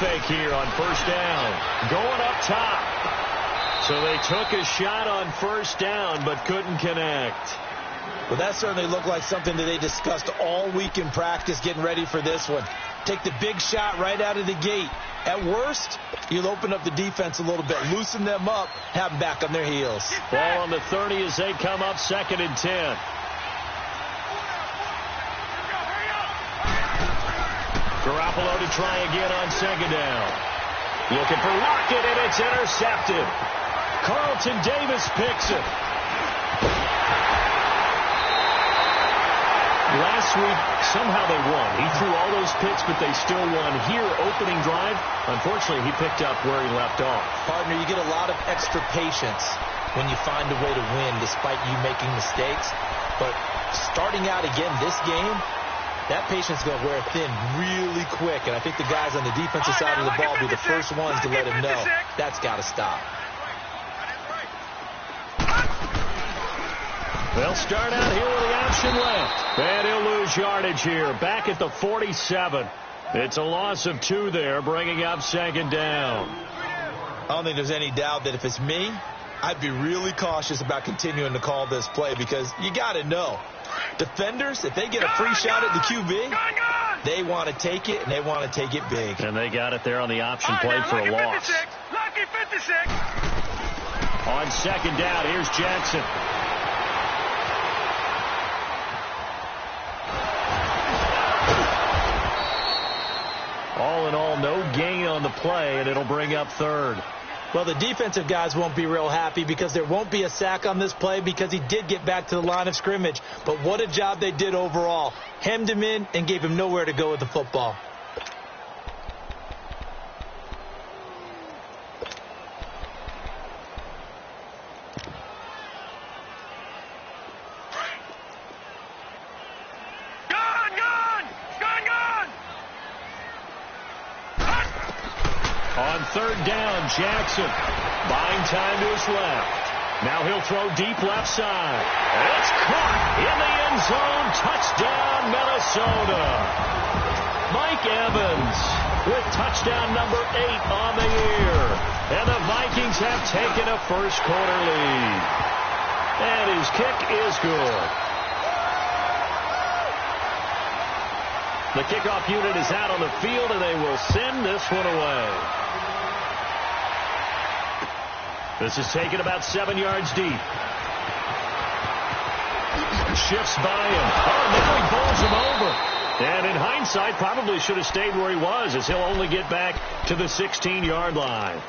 fake here on first down. Going up top. So they took a shot on first down but couldn't connect. Well, that certainly looked like something that they discussed all week in practice getting ready for this one. Take the big shot right out of the gate. At worst, you'll open up the defense a little bit, loosen them up, have them back on their heels. Ball on the 30 as they come up 2nd and 10. Garoppolo to try again on 2nd down. Looking for Lockett, and it's intercepted. Carlton Davis picks it. Last week, somehow they won. He threw all those picks, but they still won. Here, opening drive, unfortunately, he picked up where he left off. Partner, you get a lot of extra patience when you find a way to win despite you making mistakes. But starting out again this game, that patience is going to wear thin really quick. And I think the guys on the defensive side of the ball will be the first ones to let him know that's got to stop. They'll start out here with the option left. And he'll lose yardage here. Back at the 47. It's a loss of 2 there, bringing up 2nd down. I don't think there's any doubt that if it's me, I'd be really cautious about continuing to call this play because you got to know. Defenders, if they get a free shot at the QB, they want to take it, and they want to take it big. And they got it there on the option play for a loss. Lucky 56. On 2nd down, here's Jackson. All in all, no gain on the play, and it'll bring up 3rd. Well, the defensive guys won't be real happy because there won't be a sack on this play because he did get back to the line of scrimmage. But what a job they did overall. Hemmed him in and gave him nowhere to go with the football. On 3rd down, Jackson buying time to his left. Now he'll throw deep left side. And it's caught in the end zone. Touchdown, Minnesota. Mike Evans with touchdown number 8 on the year. And the Vikings have taken a first-quarter lead. And his kick is good. The kickoff unit is out on the field, and they will send this one away. This is taken about 7 yards deep. Shifts by him. Oh, now he bowls him over. And in hindsight, probably should have stayed where he was, as he'll only get back to the 16-yard line.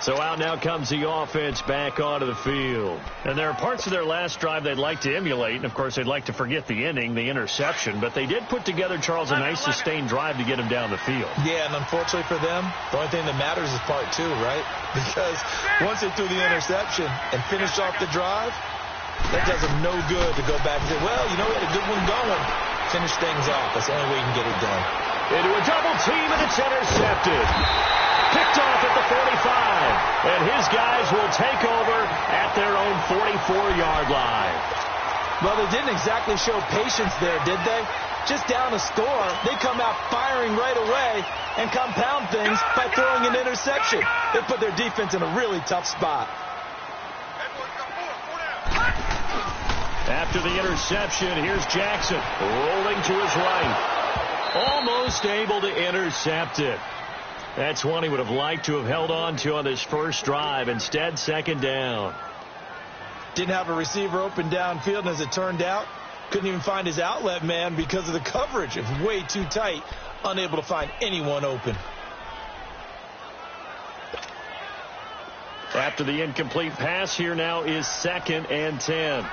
So out now comes the offense back onto the field. And there are parts of their last drive they'd like to emulate. And, of course, they'd like to forget the inning, the interception. But they did put together, Charles, a nice sustained drive to get him down the field. Yeah, and unfortunately for them, the only thing that matters is part 2, right? Because once they threw the interception and finished off the drive, that does them no good to go back and say, well, you know, we had a good one going. Finish things off. That's the only way you can get it done. Into a double team, and it's intercepted. Picked off at the 45. And his guys will take over at their own 44-yard line. Well, they didn't exactly show patience there, did they? Just down a score, they come out firing right away and compound things by throwing an interception. They put their defense in a really tough spot. After the interception, here's Jackson rolling to his right. Almost able to intercept it. That's one he would have liked to have held on to on this first drive. Instead, 2nd down. Didn't have a receiver open downfield, and as it turned out, couldn't even find his outlet man because of the coverage. It was way too tight, unable to find anyone open. After the incomplete pass, here now is 2nd and 10.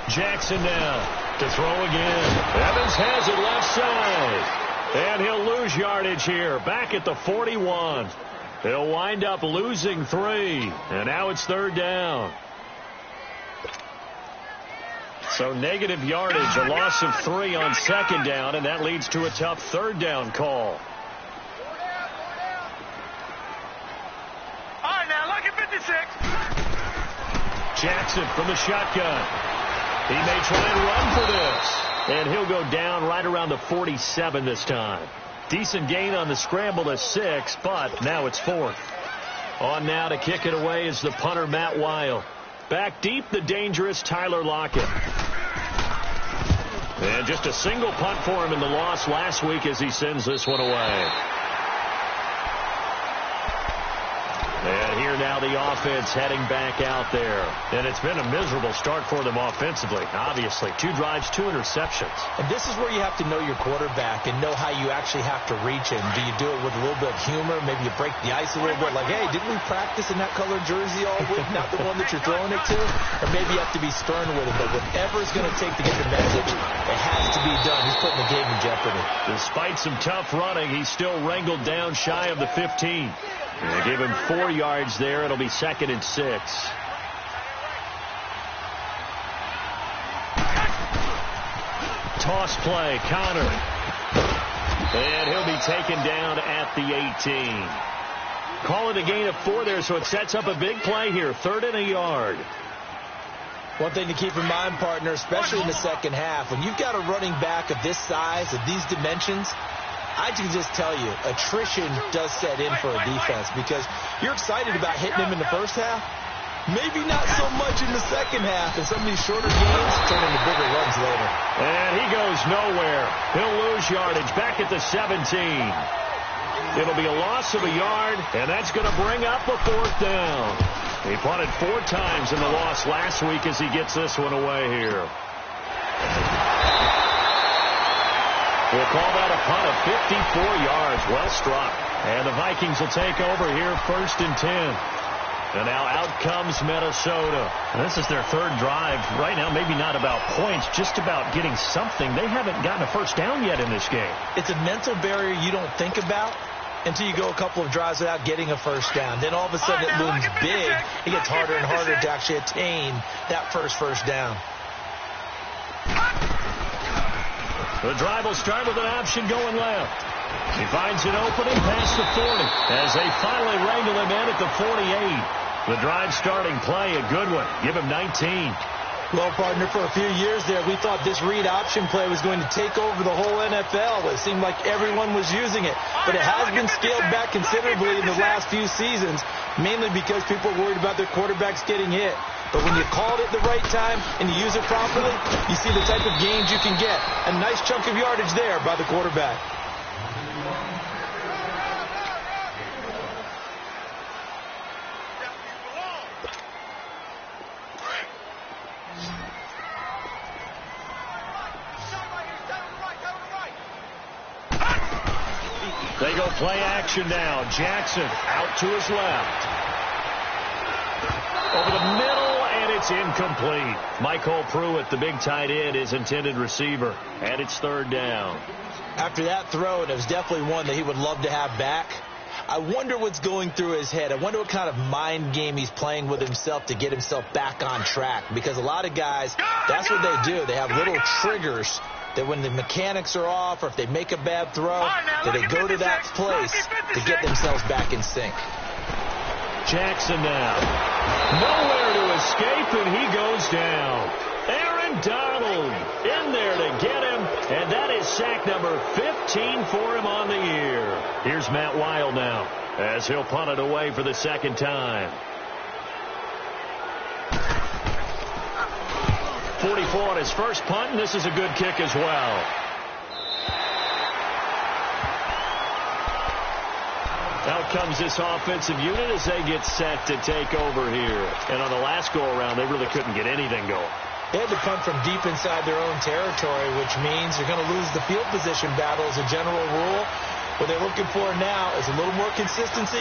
Jackson now to throw again. Evans has it left side. And he'll lose yardage here. Back at the 41. He'll wind up losing 3. And now it's 3rd down. So negative yardage, a loss of 3 on 2nd down, and that leads to a tough 3rd down call. All right, now, look at 56. Jackson from the shotgun. He may try and run for this. And he'll go down right around the 47 this time. Decent gain on the scramble to 6, but now it's 4th. On now to kick it away is the punter, Matt Weil. Back deep, the dangerous Tyler Lockett. And just a single punt for him in the loss last week as he sends this one away. And here now the offense heading back out there. And it's been a miserable start for them offensively, obviously. 2 drives, 2 interceptions. And this is where you have to know your quarterback and know how you actually have to reach him. Do you do it with a little bit of humor? Maybe you break the ice a little bit, like, hey, didn't we practice in that colored jersey all week, not the one that you're throwing it to? Or maybe you have to be stern with him. But whatever it's going to take to get the message, it has to be done. He's putting the game in jeopardy. Despite some tough running, he's still wrangled down shy of the 15. They give him 4 yards there. It'll be 2nd and 6. Toss play, Connor. And he'll be taken down at the 18. Call it a gain of 4 there, so it sets up a big play here. 3rd and a yard. One thing to keep in mind, partner, especially in the second half, when you've got a running back of this size, of these dimensions, I can just tell you, attrition does set in for a defense because you're excited about hitting him in the first half. Maybe not so much in the second half, and some of these shorter games turn into bigger runs later. And he goes nowhere. He'll lose yardage back at the 17. It'll be a loss of a yard, and that's going to bring up a 4th down. He punted 4 times in the loss last week as he gets this one away here. We'll call that a punt of 54 yards. Well struck. And the Vikings will take over here 1st and 10. And now out comes Minnesota. And this is their 3rd drive. Right now, maybe not about points, just about getting something. They haven't gotten a first down yet in this game. It's a mental barrier you don't think about until you go a couple of drives without getting a first down. Then all of a sudden it looms big. It gets harder and harder to actually attain that first down. The drive will start with an option going left. He finds an opening past the 40 as they finally wrangle him in at the 48. The drive starting play, a good one. Give him 19. Well, partner, for a few years there, we thought this read option play was going to take over the whole NFL. It seemed like everyone was using it. But it has been scaled back considerably in the last few seasons, mainly because people are worried about their quarterbacks getting hit. But when you call it the right time and you use it properly, you see the type of gains you can get. A nice chunk of yardage there by the quarterback. They go play action now. Jackson out to his left. Over the middle, and it's incomplete. Michael Pruitt, the big tight end, is intended receiver. And it's 3rd down. After that throw, and it was definitely one that he would love to have back, I wonder what's going through his head. I wonder what kind of mind game he's playing with himself to get himself back on track. Because a lot of guys, that's what they do. They have little triggers that when the mechanics are off or if they make a bad throw, that they go to that place to get themselves back in sync. Jackson now. Nowhere to escape, and he goes down. Aaron Donald in there to get him, and that is sack number 15 for him on the year. Here's Matt Weil now as he'll punt it away for the 2nd time. 44 on his first punt, and this is a good kick as well. Out comes this offensive unit as they get set to take over here. And on the last go-around, they really couldn't get anything going. They had to punt from deep inside their own territory, which means you're going to lose the field position battle as a general rule. What they're looking for now is a little more consistency,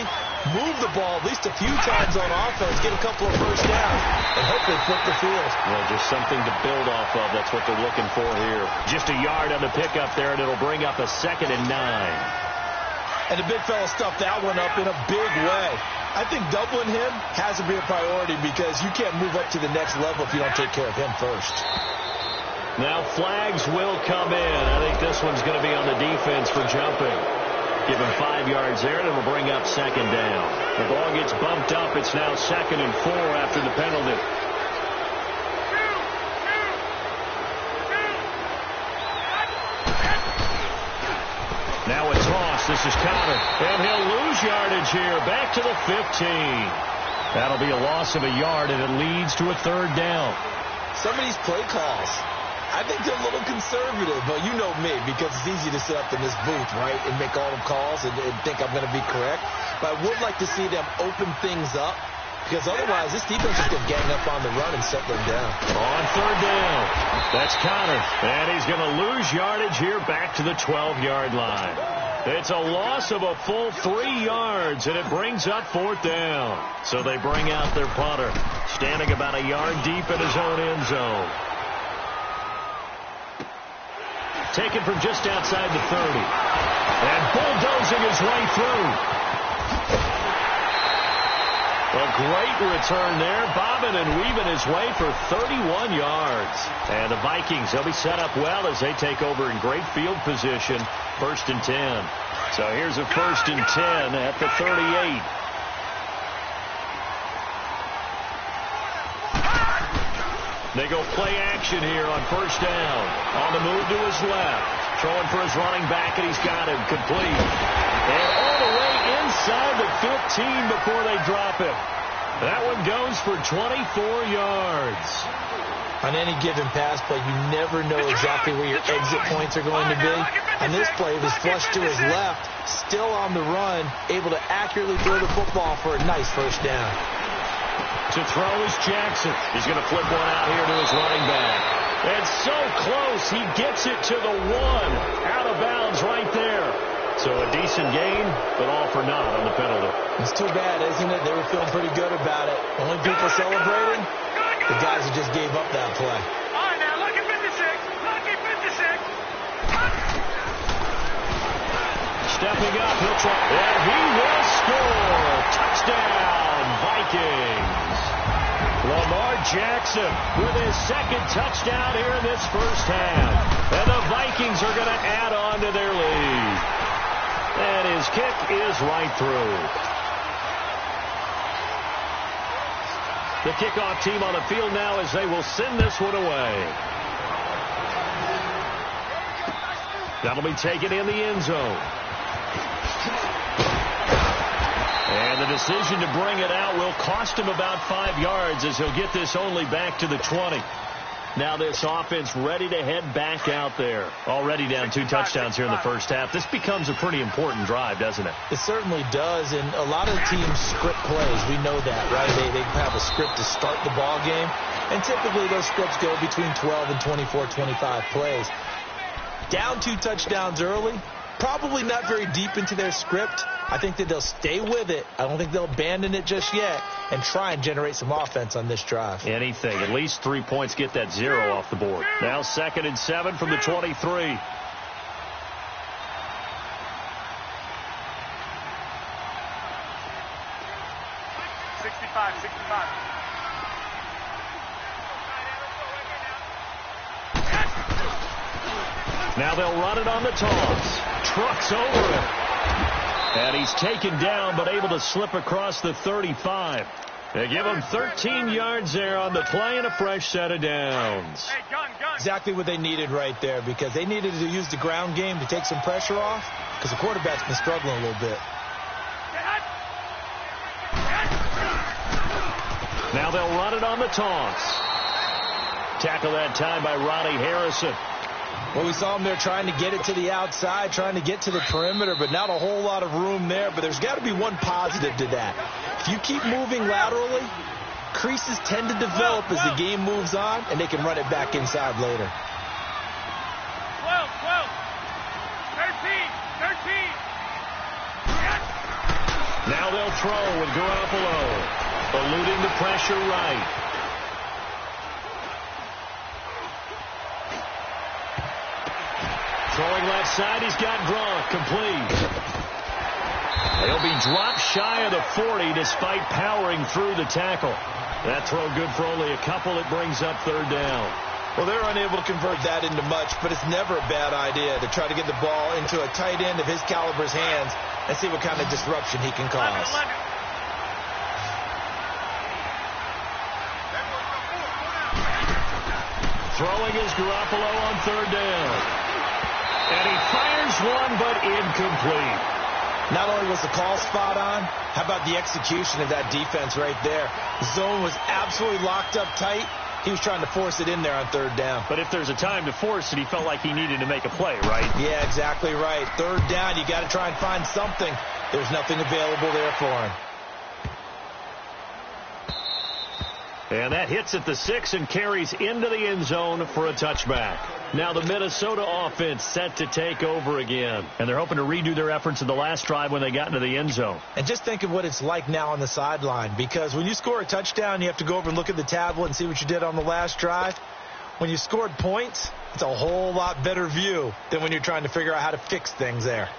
move the ball at least a few times on offense, get a couple of first downs, and hopefully flip the field. Well, just something to build off of. That's what they're looking for here. Just a yard on the pickup there, and it'll bring up a 2nd and 9. And the big fella stuffed that one up in a big way. I think doubling him has to be a priority because you can't move up to the next level if you don't take care of him first. Now flags will come in. I think this one's going to be on the defense for jumping. Give him 5 yards there, and it'll bring up 2nd down. The ball gets bumped up. It's now 2nd and 4 after the penalty. toss. This is Connor. And he'll lose yardage here. Back to the 15. That'll be a loss of a yard, and it leads to a third down. Some of these play calls, I think they're a little conservative, but you know me, because it's easy to sit up in this booth, right, and make all the calls and think I'm going to be correct. But I would like to see them open things up, because otherwise this defense is going to gang up on the run and set them down. On third down, that's Connor, and he's going to lose yardage here back to the 12-yard line. It's a loss of a full 3 yards, and it brings up fourth down. So they bring out their punter, standing about a yard deep in his own end zone. Taken from just outside the 30. And bulldozing his way through. A great return there, bobbing and weaving his way for 31 yards. And the Vikings, they'll be set up well as they take over in great field position. 1st and 10. So here's a 1st and 10 at the 38. They go play action here on 1st down. On the move to his left. Throwing for his running back, and he's got him complete. And all the way inside the 15 before they drop him. That one goes for 24 yards. On any given pass play, you never know exactly where your exit points are going to be. On this play, it was flushed to his left, still on the run, able to accurately throw the football for a nice 1st down. To throw is Jackson. He's going to flip one out here to his running back. And so close, he gets it to the 1. Out of bounds right there. So a decent gain, but all for naught on the penalty. It's too bad, isn't it? They were feeling pretty good about it. Only people celebrating, the guys who just gave up that play. All right, now, lucky 56. Lucky 56. Stepping up, he'll try. And he will score. Touchdown, Vikings. Lamar Jackson with his 2nd touchdown here in this 1st half. And the Vikings are going to add on to their lead. And his kick is right through. The kickoff team on the field now as they will send this one away. That'll be taken in the end zone. And the decision to bring it out will cost him about 5 yards as he'll get this only back to the 20. Now this offense ready to head back out there. Already down 2 touchdowns here in the 1st half. This becomes a pretty important drive, doesn't it? It certainly does, and a lot of the teams script plays. We know that, right? They have a script to start the ball game, and typically those scripts go between 12 and 24, 25 plays. Down 2 touchdowns early, probably not very deep into their script. I think that they'll stay with it. I don't think they'll abandon it just yet and try and generate some offense on this drive. Anything. At least 3 points, get that 0 off the board. Now 2nd and 7 from the 23. 65, 65. Now they'll run it on the toss. Trucks over it. And he's taken down, but able to slip across the 35. They give him 13 yards there on the play and a fresh set of downs. Hey, gun. Exactly what they needed right there, because they needed to use the ground game to take some pressure off, because the quarterback's been struggling a little bit. Now they'll run it on the toss. Tackle that time by Ronnie Harrison. Well, we saw him there trying to get it to the outside, trying to get to the perimeter, but not a whole lot of room there. But there's got to be one positive to that. If you keep moving laterally, creases tend to develop as the game moves on, and they can run it back inside later. 12, 13. Now they'll throw with Garoppolo, eluding the pressure right. Throwing left side, he's got Gronk, complete. He'll be dropped shy of the 40 despite powering through the tackle. That throw good for only a couple. It brings up 3rd down. Well, they're unable to convert that into much, but it's never a bad idea to try to get the ball into a tight end of his caliber's hands and see what kind of disruption he can cause. 11. Throwing is Garoppolo on 3rd down. And he fires one, but incomplete. Not only was the call spot on, how about the execution of that defense right there? The zone was absolutely locked up tight. He was trying to force it in there on third down. But if there's a time to force it, he felt like he needed to make a play, right? Yeah, exactly right. Third down, you got to try and find something. There's nothing available there for him. And that hits at the 6 and carries into the end zone for a touchback. Now the Minnesota offense set to take over again. And they're hoping to redo their efforts in the last drive when they got into the end zone. And just think of what it's like now on the sideline. Because when you score a touchdown, you have to go over and look at the tablet and see what you did on the last drive. When you scored points, it's a whole lot better view than when you're trying to figure out how to fix things there.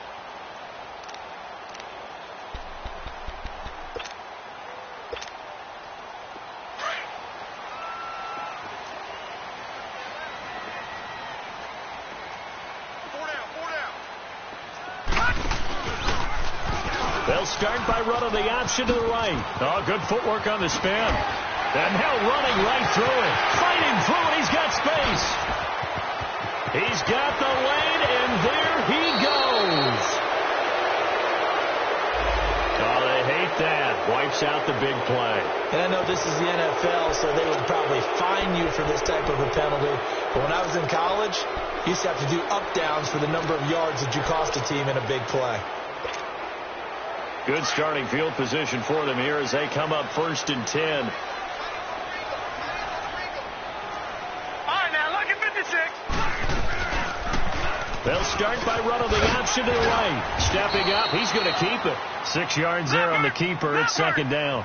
They'll start by running the option to the right. Oh, good footwork on the spin. And now running right through it. Fighting through it. He's got space. He's got the lane, and there he goes. Oh, they hate that. Wipes out the big play. And I know this is the NFL, so they would probably fine you for this type of a penalty. But when I was in college, you used to have to do up-downs for the number of yards that you cost a team in a big play. Good starting field position for them here as they come up 1st and 10. All right, now look at 56. They'll start by running the option to the right. Stepping up, he's going to keep it. 6 yards there on the keeper. It's 2nd down.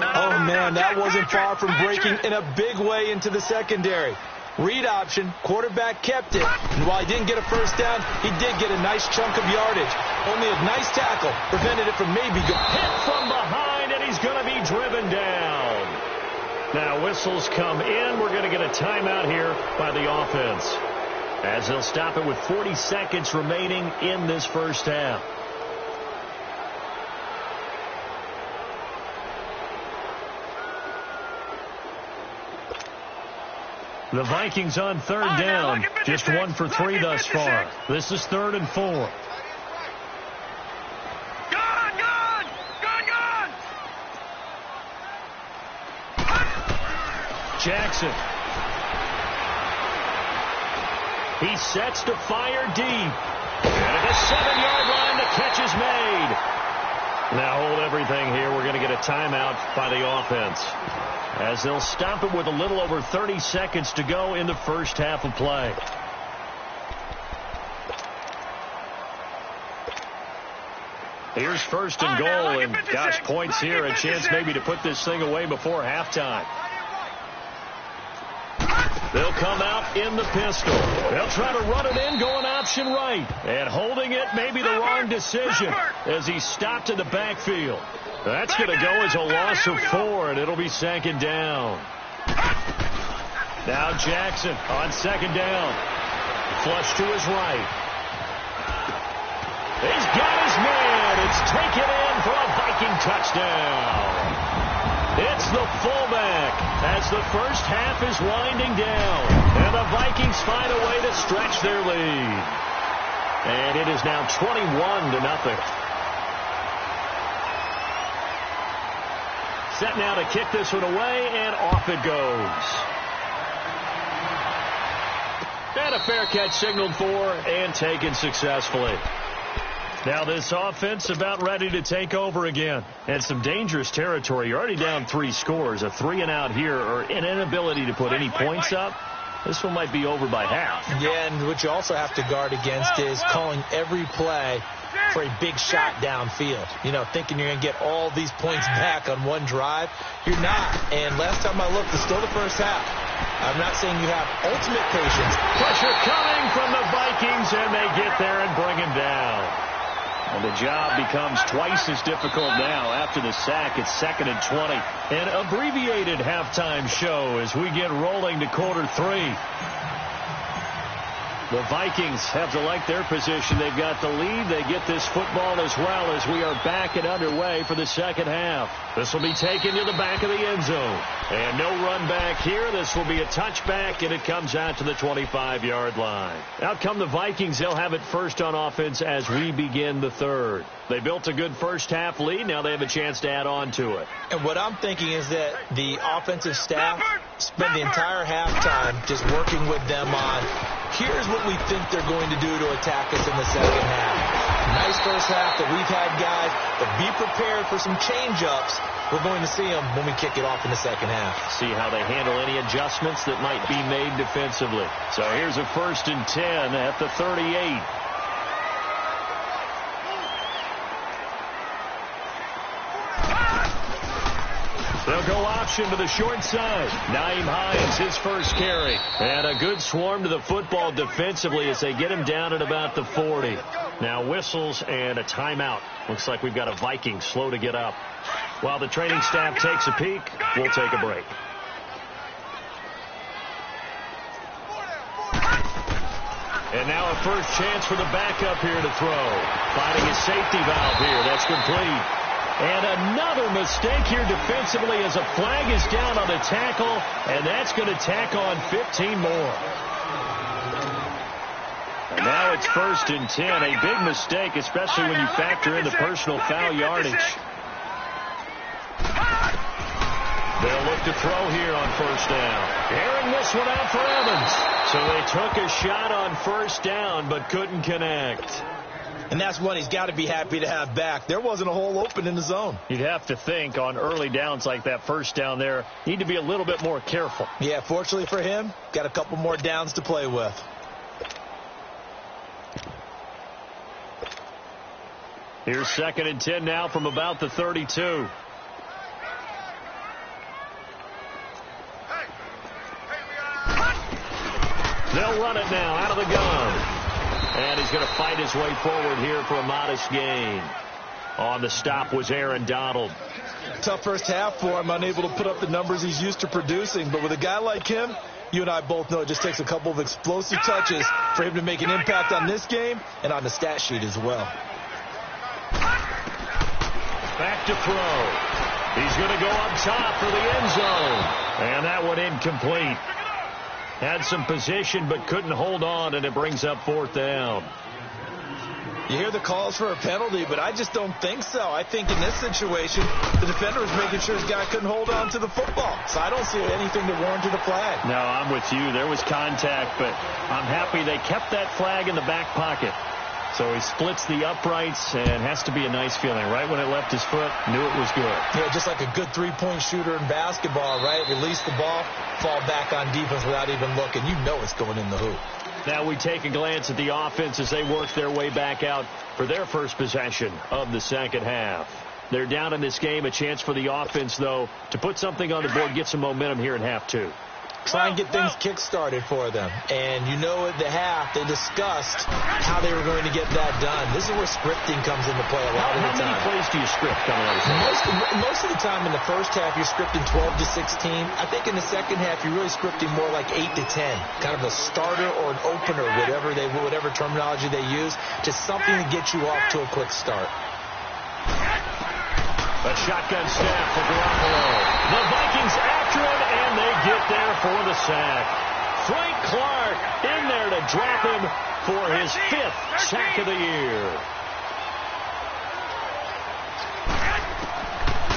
Oh, man, that wasn't far from breaking in a big way into the secondary. Read option, quarterback kept it, and while he didn't get a first down, he did get a nice chunk of yardage. Only a nice tackle prevented it from maybe going. Hit from behind, and he's going to be driven down. Now whistles come in. We're going to get a timeout here by the offense, as they'll stop it with 40 seconds remaining in this first half. The Vikings on 3rd down. Just 1 for 3 thus far. This is 3rd and 4. Gone! Jackson. He sets to fire deep. And at the 7-yard line, the catch is made. Now hold everything here. We're going to get a timeout by the offense, as they'll stop it with a little over 30 seconds to go in the first half of play. Here's 1st and goal, and gosh, points here. A chance maybe to put this thing away before halftime. They'll come out in the pistol. They'll try to run it in, going option right. And holding it, maybe the wrong decision, as he stopped in the backfield. That's going to go as a loss of 4, and it'll be 2nd down. Now Jackson on 2nd down. Flush to his right. He's got his man. It's taken in for a Viking touchdown. It's the fullback as the first half is winding down. And the Vikings find a way to stretch their lead. And it is now 21-0. Set now to kick this one away, and off it goes. And a fair catch signaled for and taken successfully. Now this offense about ready to take over again. And some dangerous territory. You're already down 3 scores. A 3-and-out here, or an inability to put any points up. This one might be over by half. Yeah, and what you also have to guard against is calling every play for a big shot downfield. You know, thinking you're going to get all these points back on one drive. You're not. And last time I looked, it's still the first half. I'm not saying you have ultimate patience. Pressure coming from the Vikings, and they get there and bring him down. And the job becomes twice as difficult now after the sack. It's 2nd and 20. An abbreviated halftime show as we get rolling to quarter 3. The Vikings have to like their position. They've got the lead. They get this football as well as we are back and underway for the second half. This will be taken to the back of the end zone. And no run back here. This will be a touchback, and it comes out to the 25-yard line. Out come the Vikings. They'll have it first on offense as we begin the third. They built a good first-half lead. Now they have a chance to add on to it. And what I'm thinking is that the offensive staff spent the entire halftime just working with them on, here's what we think they're going to do to attack us in the second half. Nice first half that we've had, guys, but be prepared for some change-ups. We're going to see them when we kick it off in the second half. See how they handle any adjustments that might be made defensively. So here's a 1st and 10 at the 38. They'll go option to the short side. Nyheim Hines, his first carry. And a good swarm to the football defensively as they get him down at about the 40. Now whistles and a timeout. Looks like we've got a Viking slow to get up. While the training staff takes a peek, we'll take a break. And now a first chance for the backup here to throw. Finding his safety valve here. That's complete. And another mistake here defensively as a flag is down on the tackle, and that's going to tack on 15 more. And now it's 1st and 10. A big mistake, especially when you factor in the personal foul yardage. They'll look to throw here on 1st down. Airing this one out for Evans. So they took a shot on 1st down, but couldn't connect. And that's one he's got to be happy to have back. There wasn't a hole open in the zone. You'd have to think on early downs like that 1st down there, need to be a little bit more careful. Yeah, fortunately for him, got a couple more downs to play with. Here's 2nd and 10 now from about the 32. They'll run it now out of the gun. And he's going to fight his way forward here for a modest gain. On the stop was Aaron Donald. Tough first half for him, unable to put up the numbers he's used to producing. But with a guy like him, you and I both know it just takes a couple of explosive touches for him to make an impact on this game and on the stat sheet as well. Back to throw. He's going to go up top for the end zone. And that one incomplete. Had some position but couldn't hold on, and it brings up 4th down. You hear the calls for a penalty, but I just don't think so. I think in this situation, the defender was making sure his guy couldn't hold on to the football. So I don't see anything that warranted a flag. No, I'm with you. There was contact, but I'm happy they kept that flag in the back pocket. So he splits the uprights, and has to be a nice feeling. Right when it left his foot, knew it was good. Yeah, just like a good three-point shooter in basketball, right? Release the ball, fall back on defense without even looking. You know it's going in the hoop. Now we take a glance at the offense as they work their way back out for their first possession of the second half. They're down in this game. A chance for the offense, though, to put something on the board, get some momentum here in half 2. Try and get things kick-started for them. And you know at the half, they discussed how they were going to get that done. This is where scripting comes into play a lot of the time. How many plays do you script coming out of most of the time in the first half, you're scripting 12 to 16. I think in the second half, you're really scripting more like 8 to 10. Kind of a starter or an opener, whatever terminology they use. Just something to get you off to a quick start. A shotgun snap for Garoppolo. The Vikings after him, and they get there for the sack. Frank Clark in there to drop him for his 5th sack of the year.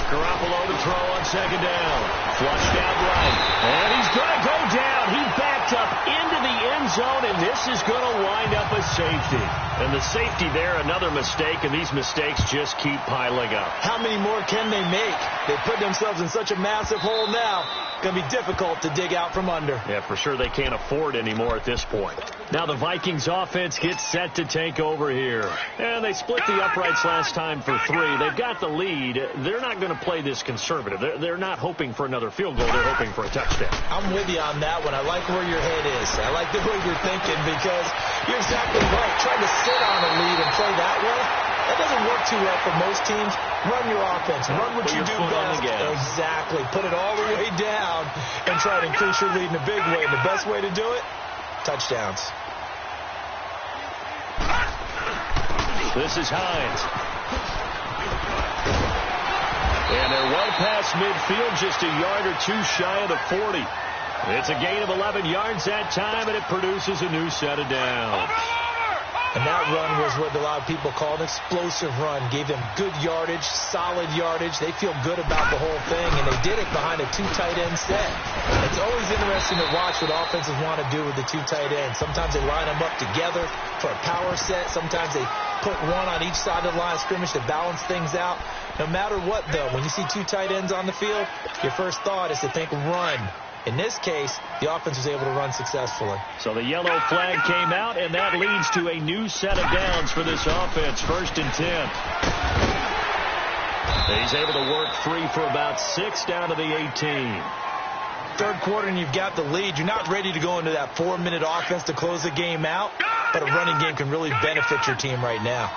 Garoppolo to throw on 2nd down. Flushed out right. And he's going to go down. He backed up into the end zone, and this is going to wind up a safety. And the safety there, another mistake, and these mistakes just keep piling up. How many more can they make? They put themselves in such a massive hole now. Going to be difficult to dig out from under. Yeah, for sure they can't afford anymore at this point. Now the Vikings offense gets set to take over here. And they split the uprights last time for 3. They've got the lead. They're not going to play this conservative. They're not hoping for another field goal. They're hoping for a touchdown. I'm with you on that one. I like where your head is. I like the way you're thinking because you're exactly right. Trying to sit on a lead and play that way, that doesn't work too well for most teams. Run your offense. Run what you do best. Exactly. Put it all the way down and try to increase your lead in a big way. And the best way to do it, touchdowns. This is Hines. And they're well past midfield, just a yard or two shy of the 40. It's a gain of 11 yards that time, and it produces a new set of downs. And that run was what a lot of people call an explosive run. Gave them good yardage, solid yardage. They feel good about the whole thing, and they did it behind a two tight end set. It's always interesting to watch what offenses want to do with the two tight ends. Sometimes they line them up together for a power set. Sometimes they put one on each side of the line of scrimmage to balance things out. No matter what, though, when you see two tight ends on the field, your first thought is to think run. In this case, the offense was able to run successfully. So the yellow flag came out, and that leads to a new set of downs for this offense. 1st and 10. He's able to work free for about 6 down to the 18. Third quarter, and you've got the lead. You're not ready to go into that 4-minute offense to close the game out, but a running game can really benefit your team right now.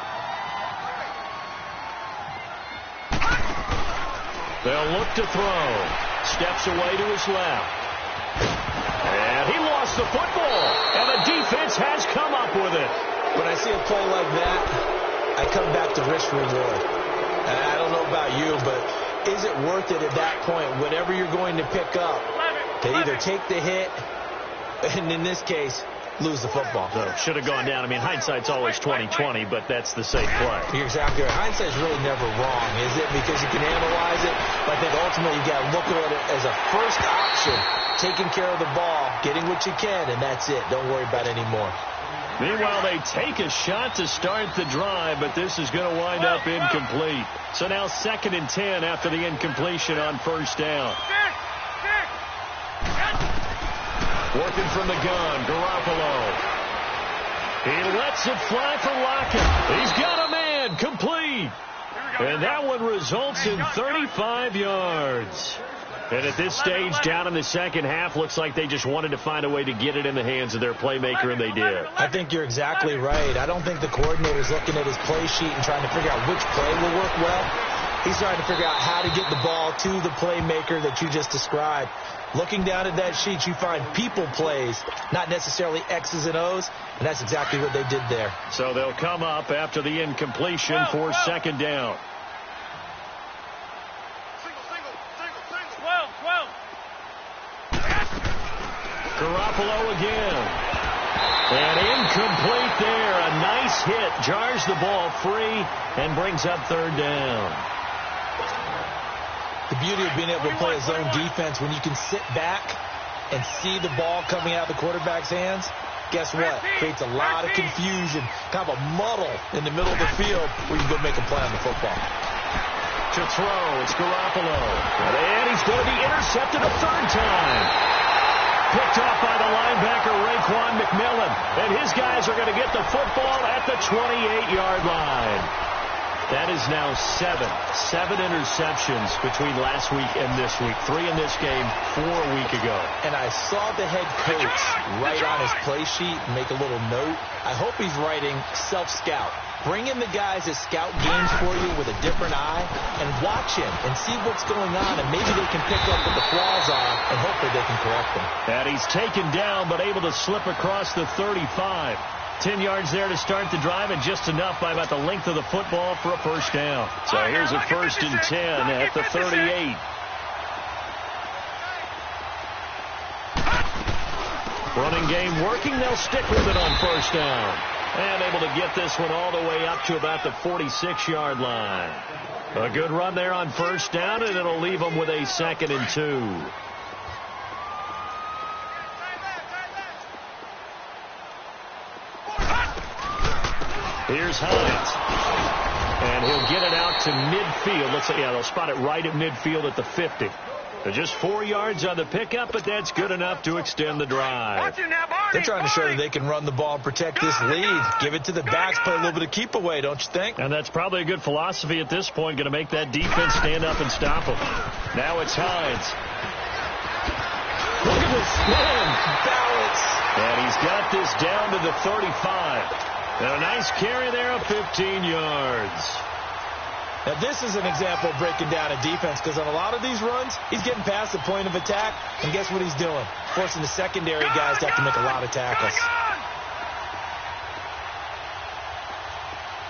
They'll look to throw. Steps away to his left. And he lost the football. And the defense has come up with it. When I see a play like that, I come back to risk reward. And I don't know about you, but is it worth it at that point, whatever you're going to pick up, to either take the hit, and in this case, lose the football? So should have gone down. I mean, hindsight's always 20/20, but that's the safe play. You're exactly right. Hindsight's really never wrong, is it? Because you can analyze it, but I think ultimately you got to look at it as a first option, taking care of the ball, getting what you can, and that's it. Don't worry about it anymore. Meanwhile, they take a shot to start the drive, but this is going to wind up incomplete. So now 2nd and 10 after the incompletion on 1st down. Working from the gun, Garoppolo. He lets it fly for Lockett. He's got a man, complete. And that one results in 35 yards. And at this stage, down in the second half, looks like they just wanted to find a way to get it in the hands of their playmaker, and they did. I think you're exactly right. I don't think the coordinator's looking at his play sheet and trying to figure out which play will work well. He's trying to figure out how to get the ball to the playmaker that you just described. Looking down at that sheet, you find people plays, not necessarily X's and O's, and that's exactly what they did there. So they'll come up after the incompletion for 2nd down. Garoppolo again. And incomplete there. A nice hit. Jars the ball free and brings up 3rd down. The beauty of being able to play a zone defense, when you can sit back and see the ball coming out of the quarterback's hands, guess what? Creates a lot of confusion, kind of a muddle in the middle of the field where you go make a play on the football. To throw, it's Garoppolo. And he's going to be intercepted a 3rd time. Picked off by the linebacker, Raekwon McMillan. And his guys are going to get the football at the 28-yard line. That is now 7 interceptions between last week and this week. 3 in this game, 4 a week ago. And I saw the head coach write on his play sheet and make a little note. I hope he's writing self-scout. Bring in the guys that scout games for you with a different eye and watch him and see what's going on, and maybe they can pick up what the flaws are, and hopefully they can correct them. And he's taken down but able to slip across the 35. 10 yards there to start the drive, and just enough by about the length of the football for a 1st down. So here's a 1st and 10 at the 38. Running game working. They'll stick with it on 1st down. And able to get this one all the way up to about the 46-yard line. A good run there on 1st down, and it'll leave them with a 2nd and 2. Here's Hines. And he'll get it out to midfield. Looks like, yeah, they'll spot it right at midfield at the 50. They're just 4 yards on the pickup, but that's good enough to extend the drive. They're trying to show that they can run the ball and protect this lead. Give it to the backs, play a little bit of keep away, don't you think? And that's probably a good philosophy at this point, going to make that defense stand up and stop them. Now it's Hines. Look at the spin. Balance. And he's got this down to the 35. And a nice carry there of 15 yards. Now, this is an example of breaking down a defense, because on a lot of these runs, he's getting past the point of attack, and guess what he's doing? Forcing the secondary guys to have to make a lot of tackles.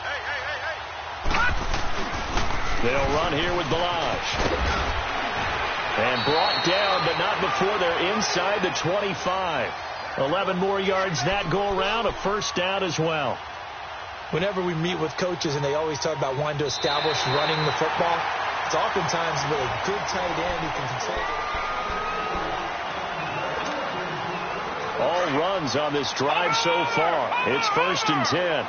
Hey, They'll run here with Balazs. And brought down, but not before they're inside the 25. 11 more yards that go around, a first down as well. Whenever we meet with coaches and they always talk about wanting to establish running the football, it's oftentimes with a good tight end who can control it. All runs on this drive so far. It's 1st and 10.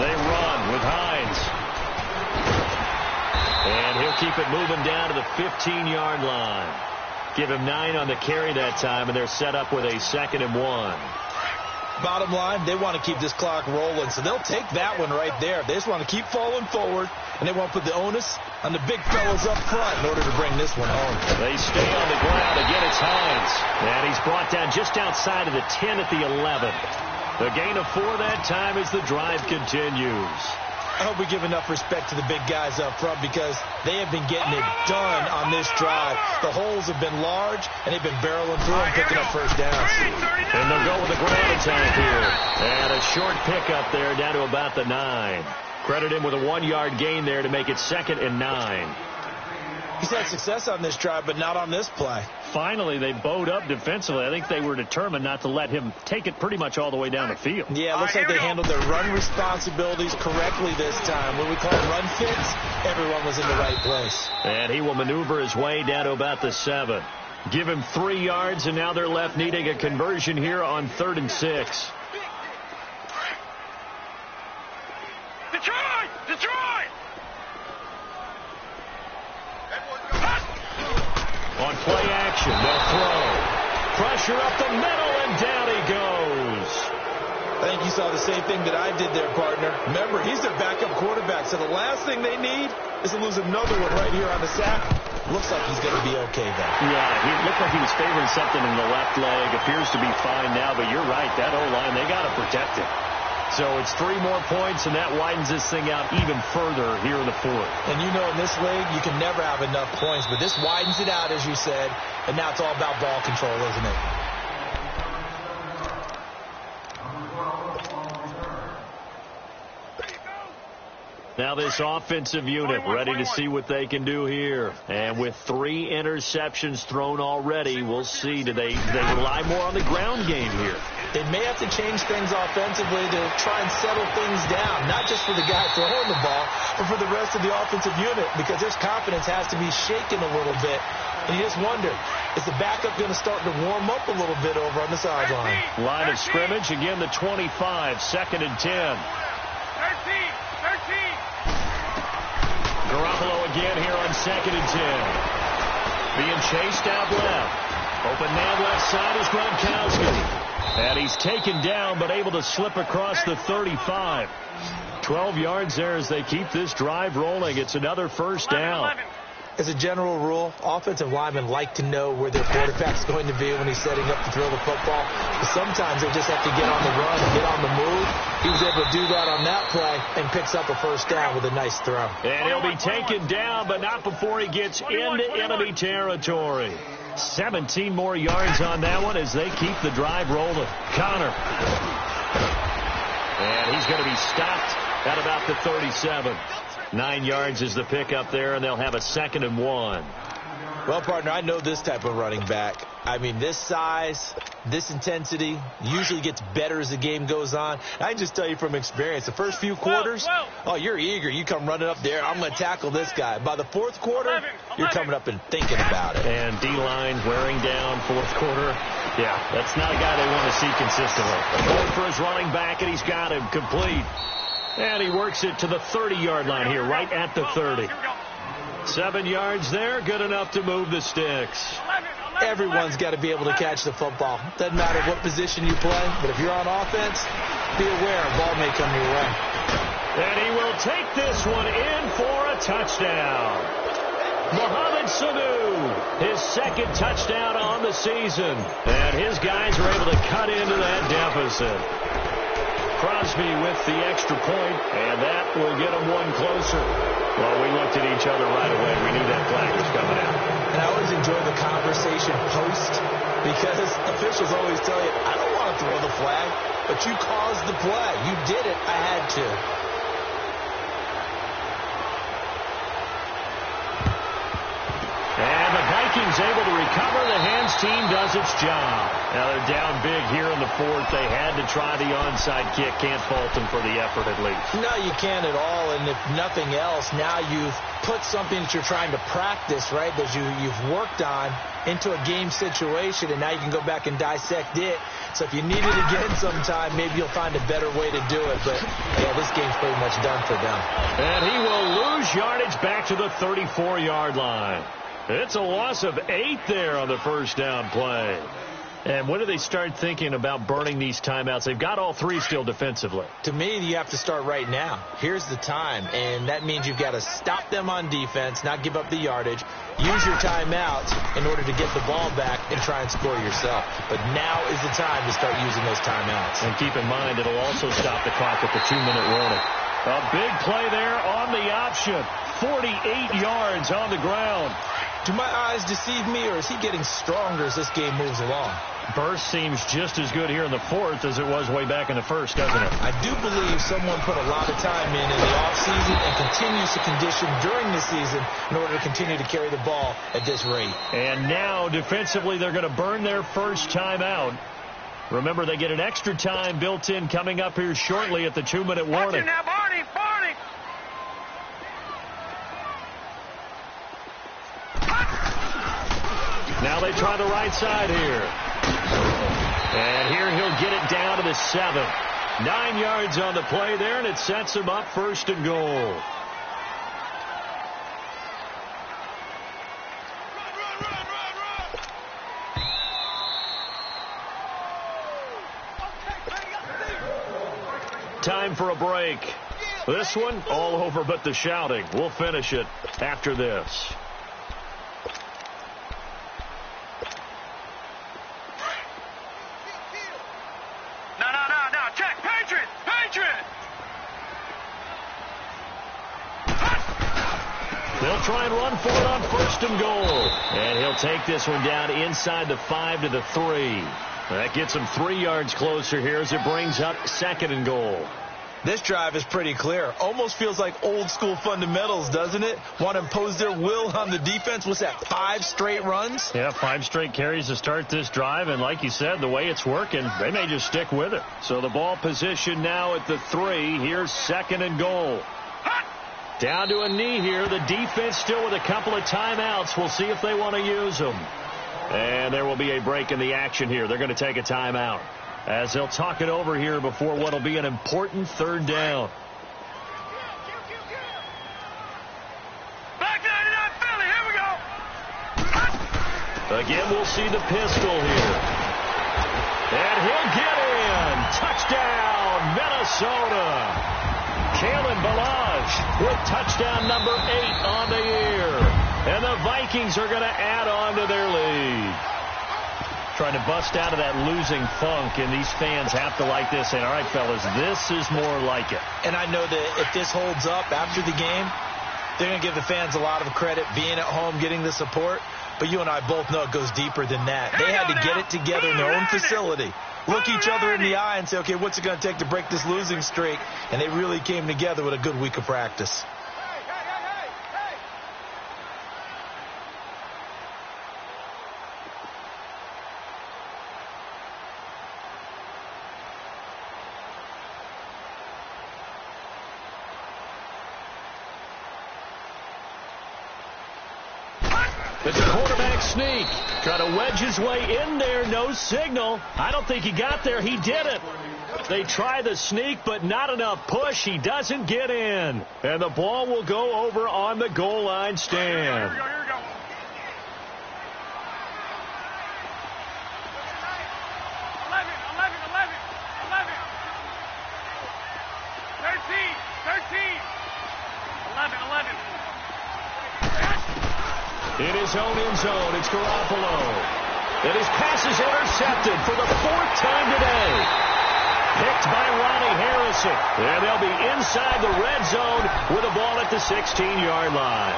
They run with Hines. And he'll keep it moving down to the 15-yard line. Give him 9 on the carry that time, and they're set up with a 2nd and 1. Bottom line, they want to keep this clock rolling, so they'll take that one right there. They just want to keep falling forward, and they want to put the onus on the big fellas up front in order to bring this one home. They stay on the ground. Again, it's Hines. And he's brought down just outside of the 10 at the 11. The gain of 4 that time as the drive continues. I hope we give enough respect to the big guys up front because they have been getting it done on this drive. The holes have been large, and they've been barreling through and picking up first downs. And they'll go with the ground attack here. And a short pickup there down to about the 9. Credit him with a 1-yard gain there to make it 2nd and 9. He's had success on this drive, but not on this play. Finally, they bowed up defensively. I think they were determined not to let him take it pretty much all the way down the field. Yeah, it looks like they handled their run responsibilities correctly this time. When we call them run fits, everyone was in the right place. And he will maneuver his way down to about the 7. Give him 3 yards, and now they're left needing a conversion here on 3rd and 6. Detroit! Detroit! On play action, they'll throw. Pressure up the middle, and down he goes. I think you saw the same thing that I did there, partner. Remember, he's their backup quarterback, so the last thing they need is to lose another one right here on the sack. Looks like he's going to be okay, though. Yeah, he looked like he was favoring something in the left leg. Appears to be fine now, but you're right. That O-line, they got to protect it. So it's 3 more points, and that widens this thing out even further here in the 4th. And you know in this league, you can never have enough points, but this widens it out, as you said, and now it's all about ball control, isn't it? Now this offensive unit ready to see what they can do here. And with 3 interceptions thrown already, we'll see. Do they rely more on the ground game here? They may have to change things offensively to try and settle things down, not just for the guy throwing the ball, but for the rest of the offensive unit, because their confidence has to be shaken a little bit. And you just wonder, is the backup going to start to warm up a little bit over on the sideline? Line of scrimmage, again the 25, 2nd and 10. 13! Garoppolo again here on 2nd and 10. Being chased out left. Open man left side is Gronkowski. And he's taken down, but able to slip across the 35. 12 yards there as they keep this drive rolling. It's another first down. As a general rule, offensive linemen like to know where their quarterback's going to be when he's setting up to throw the football. But sometimes they just have to get on the run and get on the move. He was able to do that on that play and picks up a first down with a nice throw. And he'll be taken down, but not before he gets into enemy territory. 17 more yards on that one as they keep the drive rolling. Connor. And he's going to be stopped at about the 37. 9 yards is the pickup there, and they'll have a 2nd and 1. Well, partner, I know this type of running back. I mean, this size, this intensity usually gets better as the game goes on. I can just tell you from experience, the first few quarters, oh, you're eager. You come running up there, I'm going to tackle this guy. By the 4th quarter, you're coming up and thinking about it. And D-line wearing down 4th quarter. Yeah, that's not a guy they want to see consistently. Going for his running back, and he's got him complete. And he works it to the 30-yard line here, right at the 30. 7 yards there, good enough to move the sticks. Everyone's got to be able to catch the football. Doesn't matter what position you play, but if you're on offense, be aware a ball may come your way. And he will take this one in for a touchdown. Mohamed Sanu, his 2nd touchdown on the season. And his guys are able to cut into that deficit. Crosby with the extra point, and that will get them one closer. Well, we looked at each other right away. We knew that flag was coming out. And I always enjoy the conversation post because officials always tell you, I don't want to throw the flag. but you caused the play. You did it. I had to. And the Vikings able to recover. The hands team does its job. Now they're down big here in the fourth. They had to try the onside kick. Can't fault them for the effort at least. No, you can't at all. And if nothing else, now you've put something that you're trying to practice, right, that you've worked on into a game situation, and now you can go back and dissect it. So if you need it again sometime, maybe you'll find a better way to do it. But, yeah, this game's pretty much done for them. And he will lose yardage back to the 34-yard line. It's a loss of 8 there on the first down play. And when do they start thinking about burning these timeouts? They've got all 3 still defensively. To me, you have to start right now. Here's the time, and that means you've got to stop them on defense, not give up the yardage, use your timeouts in order to get the ball back and try and score yourself. But now is the time to start using those timeouts. And keep in mind, it'll also stop the clock at the 2-minute warning. A big play there on the option. 48 yards on the ground. Do my eyes deceive me, or is he getting stronger as this game moves along? Burst seems just as good here in the fourth as it was way back in the first, doesn't it? I do believe someone put a lot of time in the offseason and continues to condition during the season in order to continue to carry the ball at this rate. And now, defensively, they're going to burn their first time out. Remember, they get an extra time built in coming up here shortly at the 2-minute warning. Watch it now, Barney, Barney. Now they try the right side here. And here he'll get it down to the 7. 9 yards on the play there, and it sets him up first and goal. Time for a break. This one, all over but the shouting. We'll finish it after this. They'll try and run for it on first and goal. And he'll take this one down inside the 5 to the 3. That gets him 3 yards closer here as it brings up second and goal. This drive is pretty clear. Almost feels like old school fundamentals, doesn't it? Want to impose their will on the defense. What's that, 5 straight runs? Yeah, 5 straight carries to start this drive. And like you said, the way it's working, they may just stick with it. So the ball position now at the 3. Here's second and goal. Down to a knee here. The defense still with a couple of timeouts. We'll see if they want to use them. And there will be a break in the action here. They're going to take a timeout as they'll talk it over here before what will be an important third down. Back 99 Philly, here we go. Again, we'll see the pistol here. And he'll get in. Touchdown, Minnesota. Kalen Ballage with touchdown number 8 on the year. And the Vikings are going to add on to their lead. Trying to bust out of that losing funk, and these fans have to like this. And, all right, fellas, this is more like it. And I know that if this holds up after the game, they're going to give the fans a lot of credit being at home, getting the support. But you and I both know it goes deeper than that. They had to get it together in their own facility. Look each other in the eye and say, okay, what's it going to take to break this losing streak? And they really came together with a good week of practice. It's a quarterback sneak. Try to wedge his way in there. No signal. I don't think he got there. He didn't. They try the sneak, but not enough push. He doesn't get in. And the ball will go over on the goal line stand. Here we go. 11. 13. 11. In his own end zone, it's Garoppolo. And his pass is intercepted for the 4th time today. Picked by Ronnie Harrison. And they'll be inside the red zone with the ball at the 16-yard line.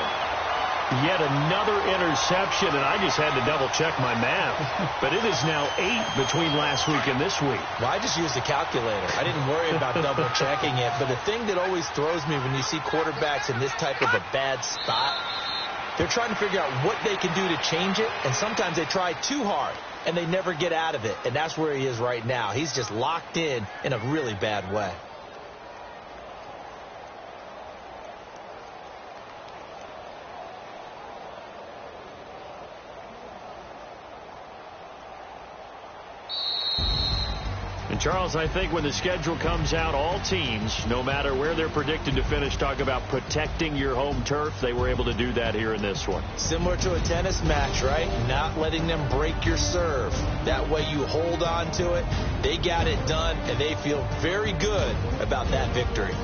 Yet another interception, and I just had to double-check my math. But it is now 8 between last week and this week. Well, I just used a calculator. I didn't worry about double-checking it. But the thing that always throws me when you see quarterbacks in this type of a bad spot, they're trying to figure out what they can do to change it, and sometimes they try too hard, and they never get out of it. And that's where he is right now. He's just locked in a really bad way. And Charles, I think when the schedule comes out, all teams, no matter where they're predicted to finish, talk about protecting your home turf. They were able to do that here in this one. Similar to a tennis match, right? Not letting them break your serve. That way you hold on to it. They got it done, and they feel very good about that victory.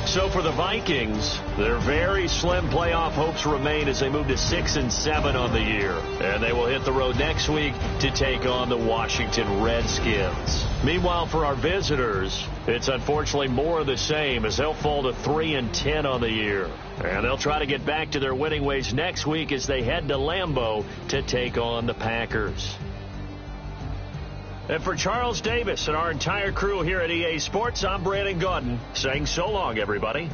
So for the Vikings, their very slim playoff hopes remain as they move to 6-7 on the year. And they will hit the road next week to take on the Washington Redskins. Meanwhile, for our visitors, it's unfortunately more of the same as they'll fall to 3-10 on the year. And they'll try to get back to their winning ways next week as they head to Lambeau to take on the Packers. And for Charles Davis and our entire crew here at EA Sports, I'm Brandon Gaudin saying so long, everybody.